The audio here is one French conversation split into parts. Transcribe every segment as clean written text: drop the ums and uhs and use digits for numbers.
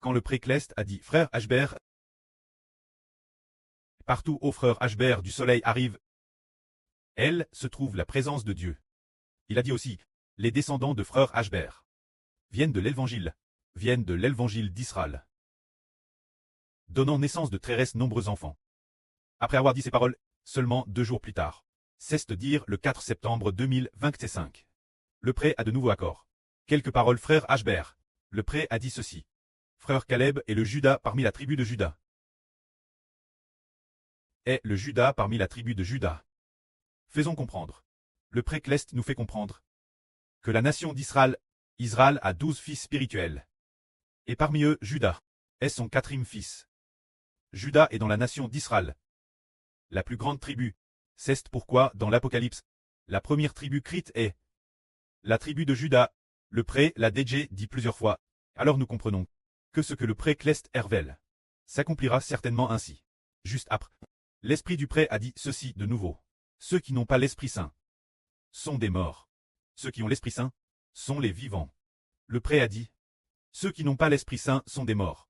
quand le précleste a dit « Frère Ashbert », partout ô frère Ashbert du soleil arrive, elle se trouve la présence de Dieu. Il a dit aussi « Les descendants de frère Ashbert viennent de l'évangile d'Israël, donnant naissance de très nombreux enfants. » Après avoir dit ces paroles, seulement 2 jours plus tard, c'est-à-dire le 4 septembre 2025, le prêtre a de nouveau accord. Quelques paroles frère Ashbert. Le prêtre a dit ceci. Frère Caleb est le Judas parmi la tribu de Juda. Est le Judas parmi la tribu de Juda. Faisons comprendre. Le précleste nous fait comprendre que la nation d'Israël, Israël a 12 fils spirituels. Et parmi eux, Judas est son 4e fils. Judas est dans la nation d'Israël, la plus grande tribu. C'est pourquoi, dans l'Apocalypse, la première tribu crite est la tribu de Judas. Le prêtre l'a déjà dit plusieurs fois. Alors nous comprenons que ce que le précleste révèle s'accomplira certainement ainsi. Juste après, l'esprit du prêtre a dit ceci de nouveau. Ceux qui n'ont pas l'Esprit Saint sont des morts. Ceux qui ont l'Esprit Saint sont les vivants. Le prêtre a dit, ceux qui n'ont pas l'Esprit Saint sont des morts.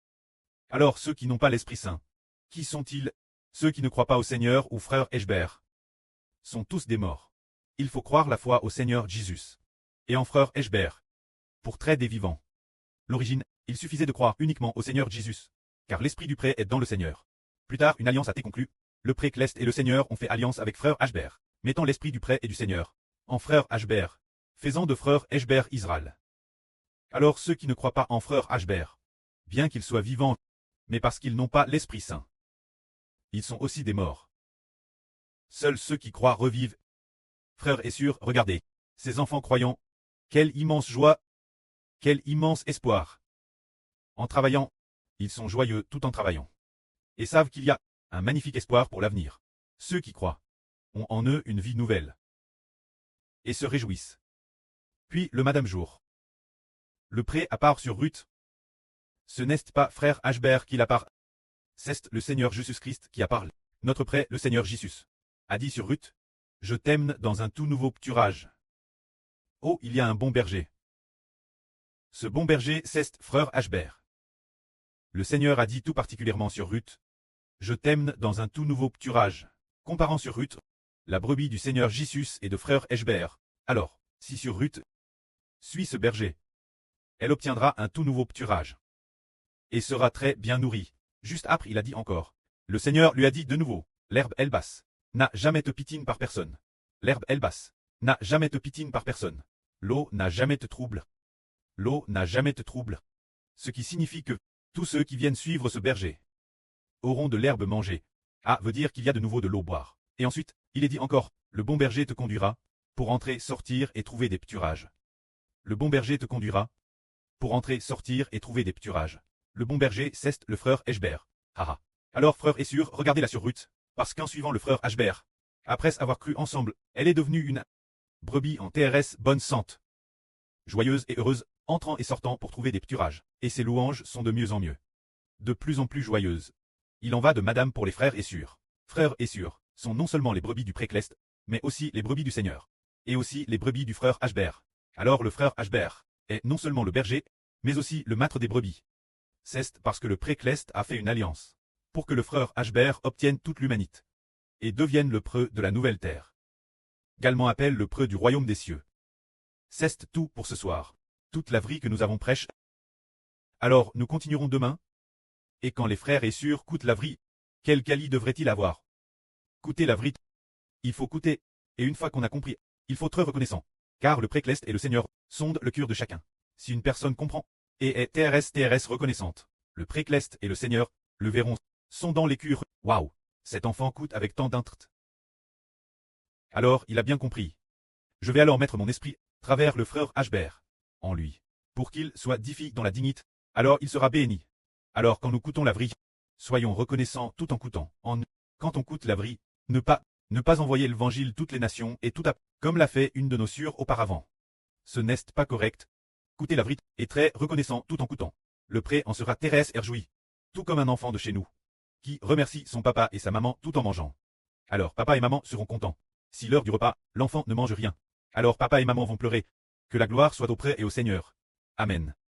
Alors ceux qui n'ont pas l'Esprit Saint, qui sont-ils? Ceux qui ne croient pas au Seigneur ou frère Ashbert sont tous des morts. Il faut croire la foi au Seigneur Jésus et en frère Ashbert pour traiter des vivants. L'origine, il suffisait de croire uniquement au Seigneur Jésus, car l'esprit du prêtre est dans le Seigneur. Plus tard, une alliance a été conclue. Le précleste et le Seigneur ont fait alliance avec frère Ashbert, mettant l'esprit du prêtre et du Seigneur en frère Ashbert, faisant de frère Ashbert Israël. Alors ceux qui ne croient pas en frère Ashbert, bien qu'ils soient vivants, mais parce qu'ils n'ont pas l'Esprit Saint, ils sont aussi des morts. Seuls ceux qui croient revivent. Frères et sœurs, regardez, ces enfants croyants, quelle immense joie, quel immense espoir. En travaillant, ils sont joyeux tout en travaillant, et savent qu'il y a un magnifique espoir pour l'avenir. Ceux qui croient ont en eux une vie nouvelle, et se réjouissent. Puis le Madame Jour. Le prêtre appart sur Ruth. Ce n'est pas frère Ashbert qui l'appart, c'est le Seigneur Jésus-Christ qui a parlé. Notre prêtre, le Seigneur Jésus, a dit sur Ruth, je t'aime dans un tout nouveau pâturage. Oh, il y a un bon berger. Ce bon berger, c'est frère Ashbert. Le Seigneur a dit tout particulièrement sur Ruth, je t'aime dans un tout nouveau pâturage. Comparant sur Ruth, la brebis du Seigneur Jésus et de frère Ashbert. Alors, si sur Ruth suit ce berger, elle obtiendra un tout nouveau pâturage et sera très bien nourrie. Juste après, il a dit encore. Le Seigneur lui a dit de nouveau, l'herbe elle basse n'a jamais te pitine par personne. L'herbe elle basse n'a jamais te pitine par personne. L'eau n'a jamais te trouble. L'eau n'a jamais te trouble. Ce qui signifie que tous ceux qui viennent suivre ce berger auront de l'herbe mangée. Ah, veut dire qu'il y a de nouveau de l'eau boire. Et ensuite, il est dit encore, le bon berger te conduira pour entrer, sortir et trouver des pâturages. Le bon berger te conduira pour entrer, sortir et trouver des pâturages. Le bon berger, c'est le frère Ashbert. Haha. Alors frère et sœur, regardez-la sur Ruth, parce qu'en suivant le frère Ashbert, après avoir cru ensemble, elle est devenue une brebis en TRS bonne sente, joyeuse et heureuse, entrant et sortant pour trouver des pâturages. Et ses louanges sont de mieux en mieux, de plus en plus joyeuses. Il en va de madame pour les frères et sœurs. Frères et sœurs sont non seulement les brebis du précleste, mais aussi les brebis du Seigneur, et aussi les brebis du frère Ashbert. Alors le frère Ashbert est non seulement le berger, mais aussi le maître des brebis. C'est parce que le précleste a fait une alliance, pour que le frère Ashbert obtienne toute l'humanité, et devienne le preux de la nouvelle terre. Également appelle le preux du royaume des cieux. C'est tout pour ce soir, toute la vie que nous avons prêche. Alors nous continuerons demain. Et quand les frères et sœurs coûtent la vie, quel quali devrait-il avoir? Coûter la vie. Il faut coûter, et une fois qu'on a compris, il faut être reconnaissant, car le précleste et le Seigneur sondent le cœur de chacun. Si une personne comprend, et est TRS reconnaissante, le précleste et le Seigneur le verront, sondant les cœurs. Waouh, cet enfant coûte avec tant d'intérêt. Alors il a bien compris. Je vais alors mettre mon esprit, travers le frère Ashbert, en lui, pour qu'il soit difficile dans la dignité, alors il sera béni. Alors quand nous coûtons la vie, soyons reconnaissants tout en coûtant. Quand on coûte la vie, ne pas envoyer l'évangile toutes les nations et tout à comme l'a fait une de nos sœurs auparavant. Ce n'est pas correct. Coûter la vie est très reconnaissant tout en coûtant. Le prêt en sera terrestre et réjoui, tout comme un enfant de chez nous, qui remercie son papa et sa maman tout en mangeant. Alors papa et maman seront contents. Si l'heure du repas, l'enfant ne mange rien, alors papa et maman vont pleurer. Que la gloire soit auprès et au Seigneur. Amen.